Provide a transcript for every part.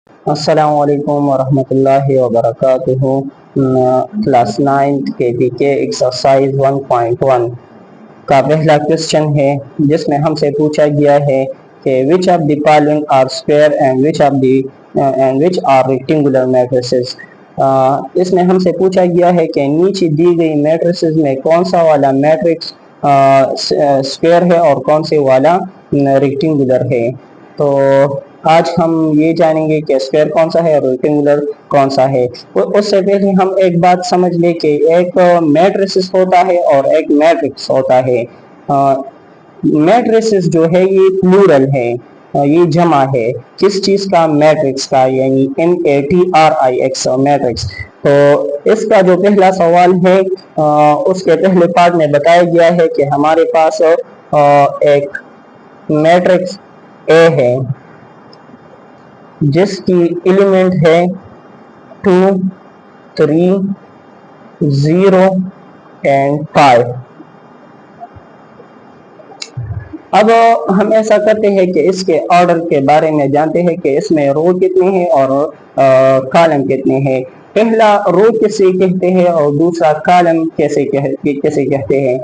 السلام علیکم ورحمۃ اللہ وبرکاتہ۔ کلاس 9 کے پی کے ایکسرسائز 1.1 کا پہلا کوشچن ہے جس میں ہم سے پوچھا گیا ہے کہ which of the following are square and which are rectangular matrices۔ اس میں ہم سے پوچھا گیا ہے کہ نیچے دی گئی میٹریسز میں کون سا والا میٹرکس اسکوئر ہے اور کون سے والا ریکٹینگولر ہے۔ تو آج ہم یہ جانیں گے کہ اسکوئر کون سا ہے اور ریکٹینگولر کون سا ہے۔ اس سے پہلے ہم ایک بات سمجھ لیں کہ ایک میٹریسز ہوتا ہے اور ایک میٹرکس ہوتا ہے۔ میٹریسز جو ہے یہ پلورل ہے، یہ جمع ہے کس چیز کا؟ میٹرکس کا، یعنی MATRIX میٹرکس۔ تو اس کا جو پہلا سوال ہے اس کے پہلے پارٹ میں بتایا گیا ہے کہ ہمارے پاس ایک میٹرکس A ہے جس کی ایلیمنٹ ہے 2 3 0 and 5۔ اب ہم ایسا کرتے ہیں کہ اس کے آرڈر کے بارے میں جانتے ہیں کہ اس میں رو کتنے ہیں اور کالم کتنے ہیں۔ پہلا رو کسے کہتے ہیں اور دوسرا کالم کیسے کہتے ہیں؟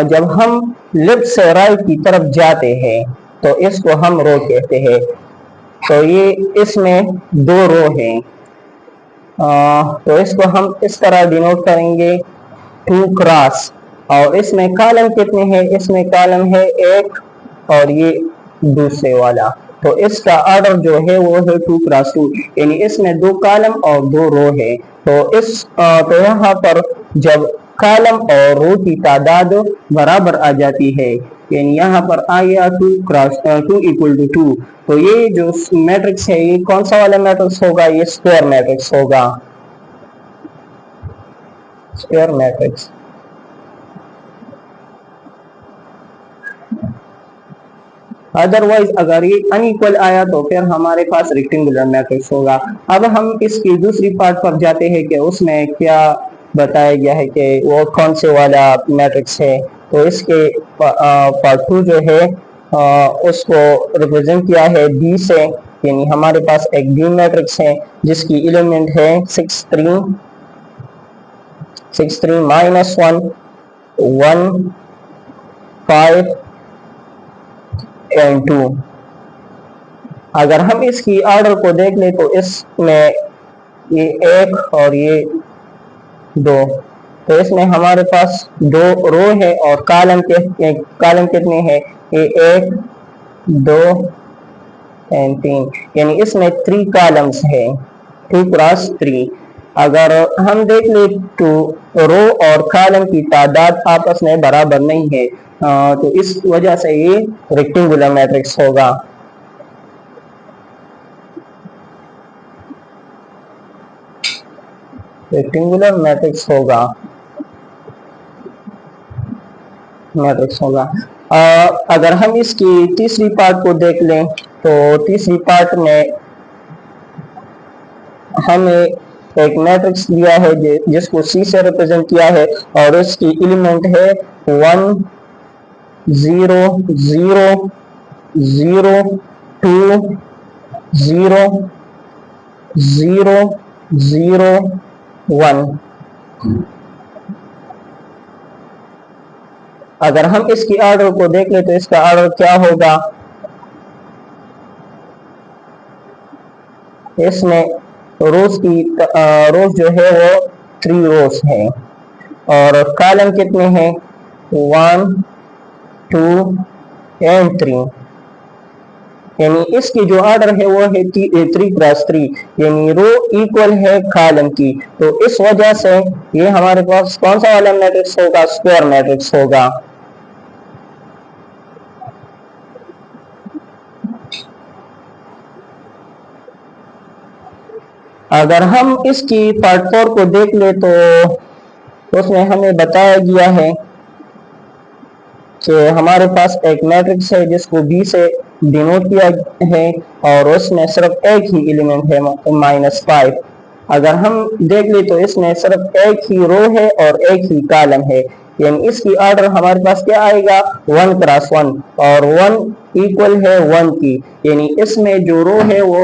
جب ہم لیفٹ سے رائٹ کی طرف جاتے ہیں تو اس کو ہم رو کہتے ہیں۔ تو یہ اس میں 2 رو ہیں، تو اس کو ہم اس طرح ڈینوٹ کریں گے 2 کراس۔ اور اس میں کالم کتنے ہیں؟ اس میں کالم ہے 1 اور یہ دوسرے والا۔ تو اس کا آرڈر جو ہے وہ ہے 2 کراس 2، یعنی اس میں 2 کالم اور 2 رو ہے۔ تو یہاں پر جب کالم اور رو کی تعداد برابر آ جاتی ہے، یعنی یہاں پر آیا 2 کراس 2 equal to 2، تو یہ جو میٹرکس ہے یہ کون سا والا میٹرکس ہوگا؟ یہ اسکوئر میٹرکس ہوگا، اسکوئر میٹرکس۔ ادروائز اگر یہ ان ایکول آیا تو پھر ہمارے پاس ریکٹینگولر میٹرکس ہوگا۔ اب ہم اس کی دوسری پارٹ پر جاتے ہیں کہ اس میں کیا بتایا گیا ہے کہ وہ کون سے والا میٹرکس ہے۔ تو اس کے پارٹ 2 جو ہے اس کو ریپرزینٹ کیا ہے B سے، یعنی ہمارے پاس ایک B میٹرکس ہے جس کی ایلیمنٹ ہے 6 3 -1 1 5 and 2۔ اگر ہم اس کی آرڈر کو دیکھ لیں تو اس میں یہ 1 اور یہ 2، تو اس میں ہمارے پاس 2 رو ہے اور کالم کتنے ہیں؟ یہ 1 2 and 3، یعنی اس میں 3 کالمز ہیں 2 کراس 3۔ اگر ہم دیکھ لیں تو رو اور کالم کی تعداد آپس میں برابر نہیں ہے، تو اس وجہ سے یہ ریکٹینگولر میٹرکس ہوگا۔ ریکٹینگولر میٹرکس ہوگا۔ اگر ہم اس کی تیسری پارٹ کو دیکھ لیں تو تیسری پارٹ میں ہمیں ایک میٹرکس دیا ہے جس کو C سے ریپرزینٹ کیا ہے اور اس کی ایلیمنٹ ہے 1 0 0 0 2 0 0 0 1۔ اگر ہم اس کی آرڈر کو دیکھ لیں تو اس کا آرڈر کیا ہوگا؟ اس میں روز جو ہے وہ 3 روز ہیں اور کالم کتنے ہیں؟ 1 2 and 3، یعنی اس کی جو آرڈر ہے وہ ہے 3 کراس 3، یعنی رو ایکول ہے کالم کی۔ تو اس وجہ سے یہ ہمارے پاس کون سا والا میٹرکس ہوگا؟ اسکوئر میٹرکس ہوگا۔ اگر ہم اس کی پارٹ 4 کو دیکھ لیں تو اس میں ہمیں بتایا گیا ہے کہ ہمارے پاس ایک میٹرکس ہے جس کو B سے ڈینوٹ کیا ہے اور اس میں صرف ایک ہی ایلیمنٹ ہے -5۔ اگر ہم دیکھ لیں تو اس میں صرف ایک ہی رو ہے اور ایک ہی کالم ہے، یعنی اس کی آرڈر ہمارے پاس کیا آئے گا؟ 1 کراس 1، اور 1 ایکول ہے 1 کی، یعنی اس میں جو رو ہے وہ